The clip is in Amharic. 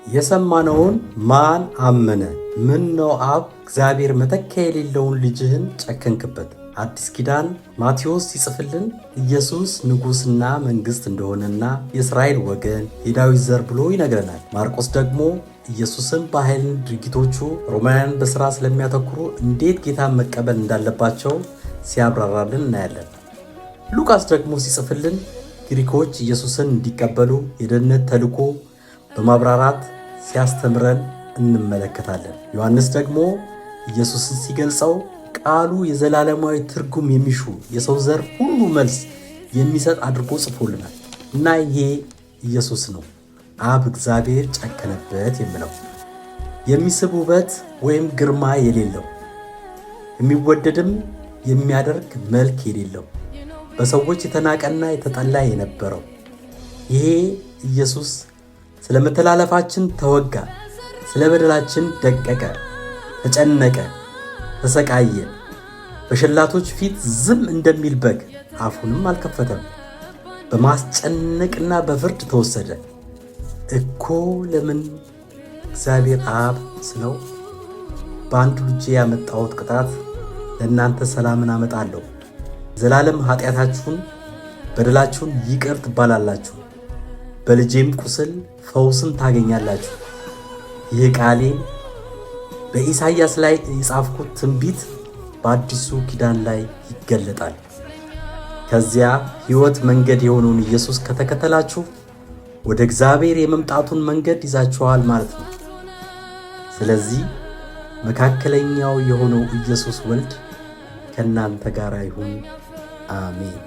የሰማነውን ማን አመነ? ምን ነው አብ እግዚአብሔር መተኪያ የሌለውን ልጅህን ጨከንክበት? አዲስ ኪዳን ማቴዎስ ሲጽፍልን ኢየሱስ ንጉሥና መንግሥት እንደሆነና የእስራኤል ወገን የዳዊት ዘር ብሎ ይነግረናል። ማርቆስ ደግሞ ኢየሱስን በኃይል ድርጊቶቹ ሮማውያን በሥራ ስለሚያተኩሩ እንዴት ጌታን መቀበል እንዳለባቸው ሲያብራራልን እናያለን። ሉቃስ ደግሞ ሲጽፍልን ግሪኮች ኢየሱስን እንዲቀበሉ የደህንነት ተልእኮ በማብራራት ሲያስተምረን እንመለከታለን። ዮሐንስ ደግሞ ኢየሱስን ሲገልጸው ቃሉ የዘላለማዊ ትርጉም የሚሹ የሰው ዘር ሁሉ መልስ የሚሰጥ አድርጎ ጽፎልናል እና ይሄ ኢየሱስ ነው አብ እግዚአብሔር ጨከነበት የሚለው። የሚስብ ውበት ወይም ግርማ የሌለው፣ የሚወደድም የሚያደርግ መልክ የሌለው፣ በሰዎች የተናቀና የተጠላ የነበረው ይሄ ኢየሱስ ስለ መተላለፋችን ተወጋ፣ ስለ በደላችን ደቀቀ፣ ተጨነቀ፣ ተሰቃየ። በሸላቶች ፊት ዝም እንደሚል በግ አፉንም አልከፈተም። በማስጨነቅና በፍርድ ተወሰደ። እኮ ለምን እግዚአብሔር አብ ስለው በአንድ ልጄ ያመጣሁት ቅጣት ለእናንተ ሰላምን አመጣለሁ፣ ዘላለም ኃጢአታችሁን በደላችሁን ይቅር ትባላላችሁ፣ በልጄም ቁስል ፈውስን ታገኛላችሁ። ይህ ቃሌ በኢሳይያስ ላይ የጻፍኩት ትንቢት በአዲሱ ኪዳን ላይ ይገለጣል። ከዚያ ሕይወት መንገድ የሆነውን ኢየሱስ ከተከተላችሁ ወደ እግዚአብሔር የመምጣቱን መንገድ ይዛችኋል ማለት ነው። ስለዚህ መካከለኛው የሆነው ኢየሱስ ወልድ ከእናንተ ጋር ይሁን። አሜን።